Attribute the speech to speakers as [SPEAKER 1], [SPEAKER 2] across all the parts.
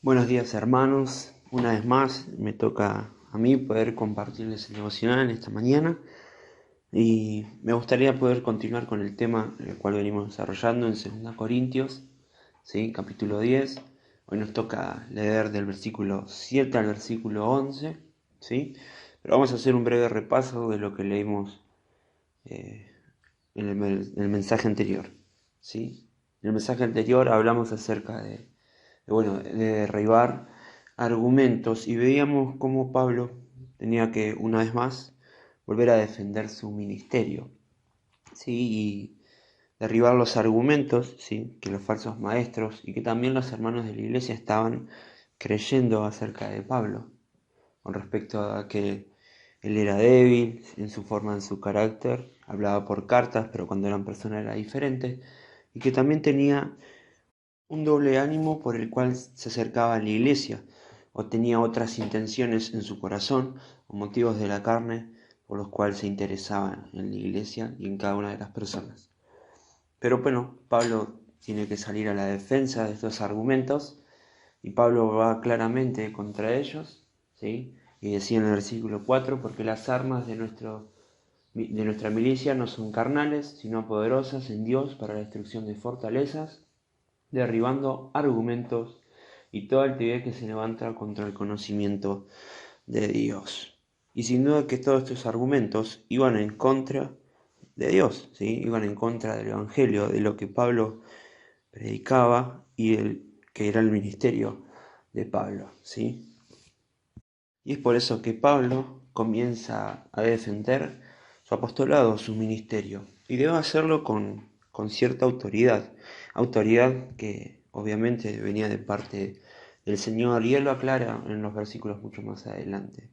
[SPEAKER 1] Buenos días hermanos, una vez más me toca a mí poder compartirles el devocional en esta mañana y me gustaría poder continuar con el tema el cual venimos desarrollando en 2 Corintios, ¿sí? Capítulo 10. Hoy nos toca leer del versículo 7 al versículo 11, ¿sí? Pero vamos a hacer un breve repaso de lo que leímos eh, en el mensaje anterior, ¿sí? En el mensaje anterior hablamos acerca de derribar argumentos y veíamos cómo Pablo tenía que, una vez más, volver a defender su ministerio, ¿sí? Y derribar los argumentos, ¿sí? Que los falsos maestros y que también los hermanos de la iglesia estaban creyendo acerca de Pablo, con respecto a que él era débil en su forma, en su carácter, hablaba por cartas, pero cuando era en persona era diferente, y que también tenía un doble ánimo por el cual se acercaba a la iglesia, o tenía otras intenciones en su corazón o motivos de la carne por los cuales se interesaba en la iglesia y en cada una de las personas. Pero bueno, Pablo tiene que salir a la defensa de estos argumentos y Pablo va claramente contra ellos, ¿sí? Y decía en el versículo 4, porque las armas de nuestra milicia no son carnales, sino poderosas en Dios para la destrucción de fortalezas, derribando argumentos y toda altivez que se levanta contra el conocimiento de Dios. Y sin duda que todos estos argumentos iban en contra de Dios, ¿sí? Iban en contra del Evangelio, de lo que Pablo predicaba y que era el ministerio de Pablo, ¿sí? Y es por eso que Pablo comienza a defender su apostolado, su ministerio, y debe hacerlo con cierta autoridad que obviamente venía de parte del Señor, y él lo aclara en los versículos mucho más adelante.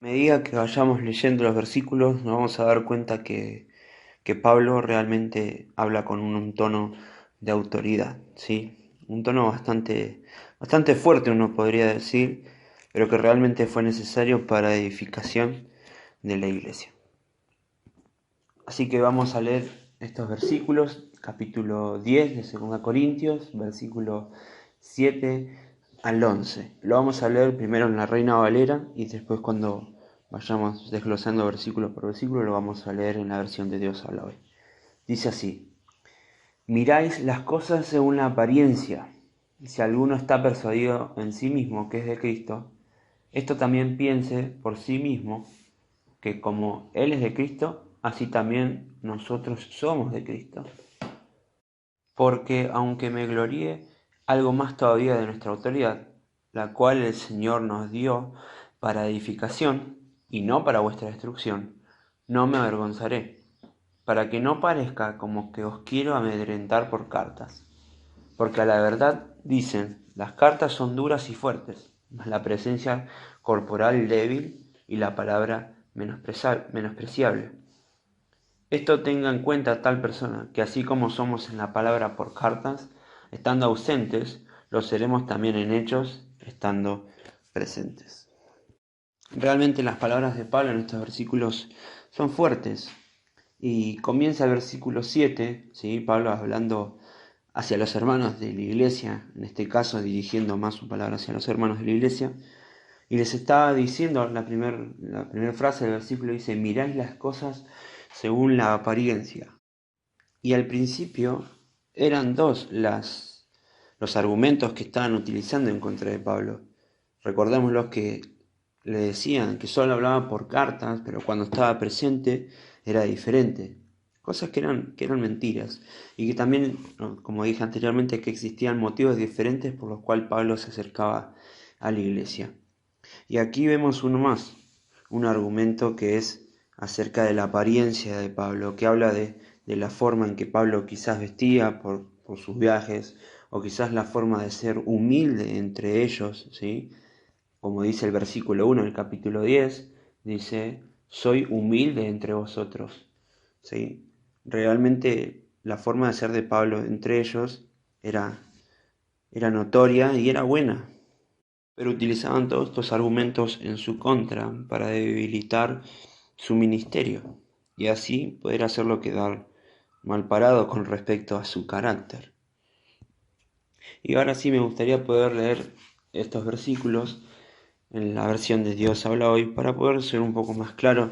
[SPEAKER 1] A medida que vayamos leyendo los versículos, nos vamos a dar cuenta que Pablo realmente habla con un tono de autoridad, ¿sí? Un tono bastante fuerte, uno podría decir, pero que realmente fue necesario para edificación de la iglesia. Así que vamos a leer estos versículos, capítulo 10 de 2 Corintios, versículo 7 al 11. Lo vamos a leer primero en la Reina Valera y después cuando vayamos desglosando versículo por versículo lo vamos a leer en la versión de Dios habla hoy. Dice así: miráis las cosas según la apariencia. Si alguno está persuadido en sí mismo que es de Cristo, esto también piense por sí mismo que como Él es de Cristo, así también nosotros somos de Cristo. Porque aunque me gloríe algo más todavía de nuestra autoridad, la cual el Señor nos dio para edificación y no para vuestra destrucción, no me avergonzaré, para que no parezca como que os quiero amedrentar por cartas. Porque a la verdad dicen, las cartas son duras y fuertes, mas la presencia corporal débil y la palabra menospreciable. Esto tenga en cuenta tal persona, que así como somos en la palabra por cartas, estando ausentes, lo seremos también en hechos, estando presentes. Realmente las palabras de Pablo en estos versículos son fuertes. Y comienza el versículo 7, ¿sí? Pablo hablando hacia los hermanos de la iglesia, en este caso dirigiendo más su palabra hacia los hermanos de la iglesia, y les estaba diciendo, la primera frase del versículo dice, miráis las cosas según la apariencia. Y al principio eran dos los argumentos que estaban utilizando en contra de Pablo. Recordemos los que le decían que solo hablaba por cartas, pero cuando estaba presente era diferente. Cosas que eran mentiras. Y que también, como dije anteriormente, que existían motivos diferentes por los cuales Pablo se acercaba a la iglesia. Y aquí vemos uno más, un argumento que es acerca de la apariencia de Pablo, que habla de la forma en que Pablo quizás vestía por sus viajes, o quizás la forma de ser humilde entre ellos, ¿sí? Como dice el versículo 1 del capítulo 10, dice, soy humilde entre vosotros, ¿sí? Realmente la forma de ser de Pablo entre ellos era notoria y era buena, pero utilizaban todos estos argumentos en su contra para debilitar su ministerio y así poder hacerlo quedar mal parado con respecto a su carácter. Y ahora sí me gustaría poder leer estos versículos en la versión de Dios habla hoy para poder ser un poco más claro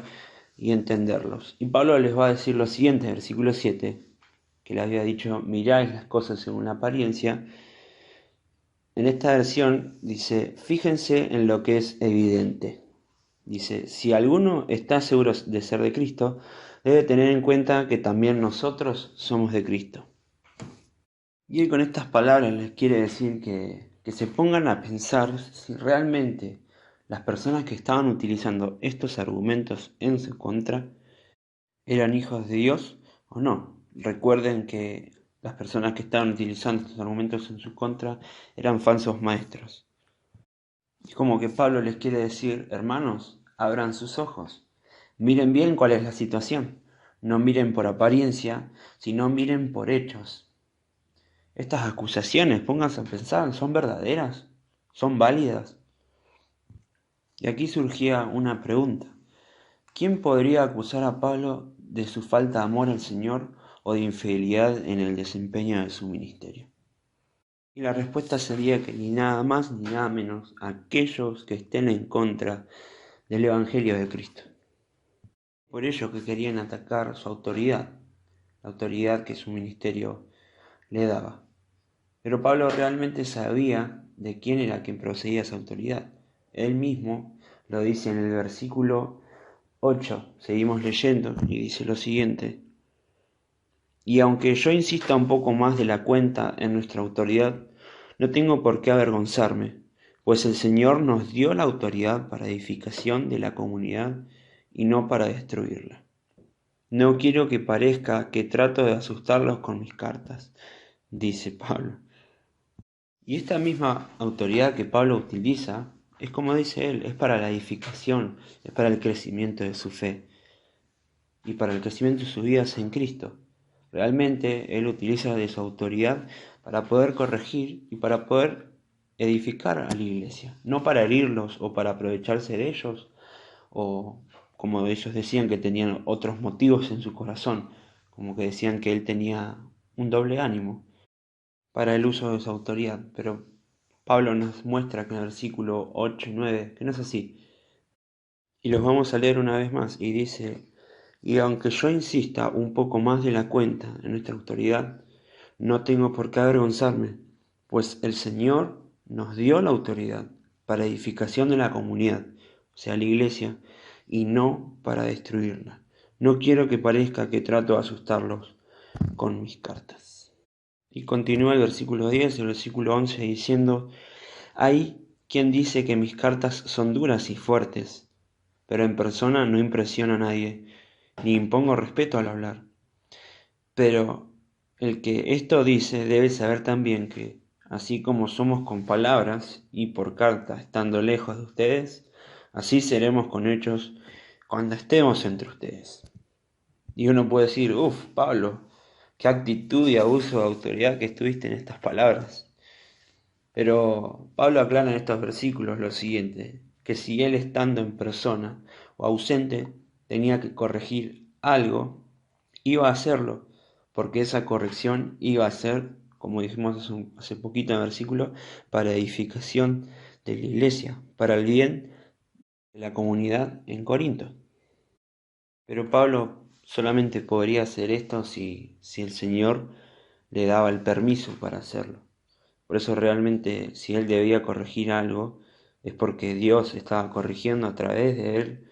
[SPEAKER 1] y entenderlos. Y Pablo les va a decir lo siguiente, versículo 7, que le había dicho, miráis las cosas según la apariencia. En esta versión dice, fíjense en lo que es evidente. Dice, si alguno está seguro de ser de Cristo, debe tener en cuenta que también nosotros somos de Cristo. Y él con estas palabras les quiere decir que se pongan a pensar si realmente las personas que estaban utilizando estos argumentos en su contra eran hijos de Dios o no. Recuerden que las personas que estaban utilizando estos argumentos en su contra eran falsos maestros. Es como que Pablo les quiere decir, hermanos, abran sus ojos, miren bien cuál es la situación, no miren por apariencia, sino miren por hechos. Estas acusaciones, pónganse a pensar, ¿son verdaderas? ¿Son válidas? Y aquí surgía una pregunta. ¿Quién podría acusar a Pablo de su falta de amor al Señor o de infidelidad en el desempeño de su ministerio? Y la respuesta sería que ni nada más ni nada menos aquellos que estén en contra del Evangelio de Cristo. Por ello que querían atacar su autoridad, la autoridad que su ministerio le daba. Pero Pablo realmente sabía de quién era quien procedía esa autoridad. Él mismo lo dice en el versículo 8. Seguimos leyendo y dice lo siguiente. Y aunque yo insista un poco más de la cuenta en nuestra autoridad, no tengo por qué avergonzarme, pues el Señor nos dio la autoridad para edificación de la comunidad y no para destruirla. No quiero que parezca que trato de asustarlos con mis cartas, dice Pablo. Y esta misma autoridad que Pablo utiliza, es como dice él, es para la edificación, es para el crecimiento de su fe y para el crecimiento de sus vidas en Cristo. Realmente él utiliza de su autoridad para poder corregir y para poder edificar a la iglesia, no para herirlos o para aprovecharse de ellos, o como ellos decían que tenían otros motivos en su corazón, como que decían que él tenía un doble ánimo para el uso de su autoridad, pero Pablo nos muestra que en el versículo 8 y 9 que no es así. Y los vamos a leer una vez más y dice, y aunque yo insista un poco más de la cuenta en nuestra autoridad, no tengo por qué avergonzarme, pues el Señor nos dio la autoridad para edificación de la comunidad, o sea, la iglesia, y no para destruirla. No quiero que parezca que trato de asustarlos con mis cartas. Y continúa el versículo 10 y el versículo 11 diciendo, hay quien dice que mis cartas son duras y fuertes, pero en persona no impresiono a nadie, ni impongo respeto al hablar. Pero el que esto dice debe saber también que, así como somos con palabras y por carta estando lejos de ustedes, así seremos con hechos cuando estemos entre ustedes. Y uno puede decir, Pablo, qué actitud y abuso de autoridad que estuviste en estas palabras. Pero Pablo aclara en estos versículos lo siguiente, que si él estando en persona o ausente tenía que corregir algo, iba a hacerlo, porque esa corrección iba a ser, como dijimos hace poquito en el versículo, para edificación de la iglesia, para el bien de la comunidad en Corinto. Pero Pablo solamente podría hacer esto si el Señor le daba el permiso para hacerlo. Por eso realmente si él debía corregir algo es porque Dios estaba corrigiendo a través de él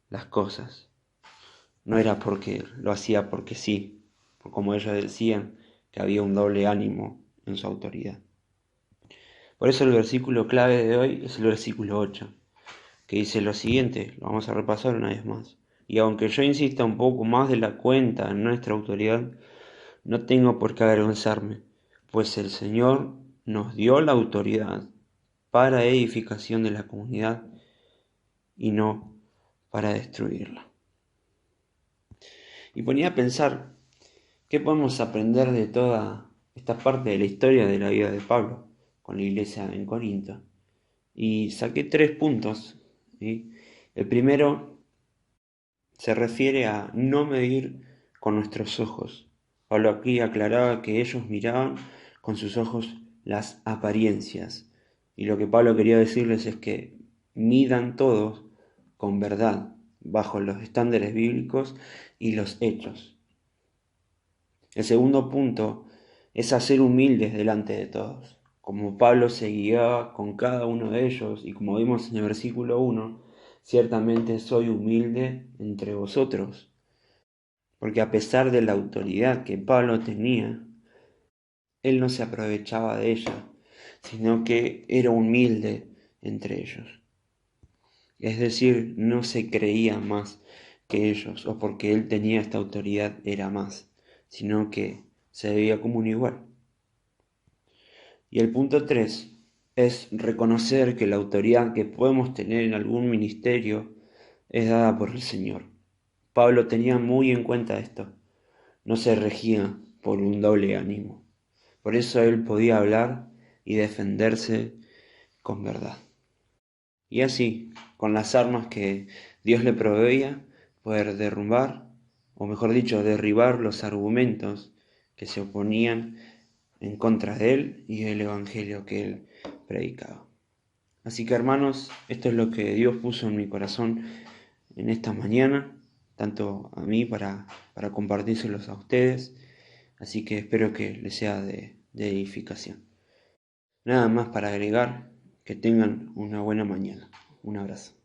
[SPEAKER 1] las cosas. No era porque lo hacía porque sí, como ellos decían, que había un doble ánimo en su autoridad. Por eso el versículo clave de hoy es el versículo 8, que dice lo siguiente, lo vamos a repasar una vez más. Y aunque yo insista un poco más de la cuenta en nuestra autoridad, no tengo por qué avergonzarme, pues el Señor nos dio la autoridad para edificación de la comunidad y no para destruirla. Y ponía a pensar, ¿qué podemos aprender de toda esta parte de la historia de la vida de Pablo con la iglesia en Corinto? Y saqué 3 puntos. ¿Sí? El primero se refiere a no medir con nuestros ojos. Pablo aquí aclaraba que ellos miraban con sus ojos las apariencias Y lo que Pablo quería decirles es que midan todos con verdad, bajo los estándares bíblicos y los hechos. El segundo punto es hacer humildes delante de todos. Como Pablo se guiaba con cada uno de ellos, y como vimos en el versículo 1, ciertamente soy humilde entre vosotros. Porque a pesar de la autoridad que Pablo tenía, él no se aprovechaba de ella, sino que era humilde entre ellos. Es decir, no se creía más que ellos, o porque él tenía esta autoridad era más, sino que se veía como un igual. Y el punto 3 es reconocer que la autoridad que podemos tener en algún ministerio es dada por el Señor. Pablo tenía muy en cuenta esto, no se regía por un doble ánimo. Por eso él podía hablar y defenderse con verdad. Y así, con las armas que Dios le proveía, poder derrumbar, o mejor dicho, derribar los argumentos que se oponían en contra de él y del evangelio que él predicaba. Así que hermanos, esto es lo que Dios puso en mi corazón en esta mañana, tanto a mí para compartírselos a ustedes, así que espero que les sea de edificación. Nada más para agregar, que tengan una buena mañana. Un abrazo.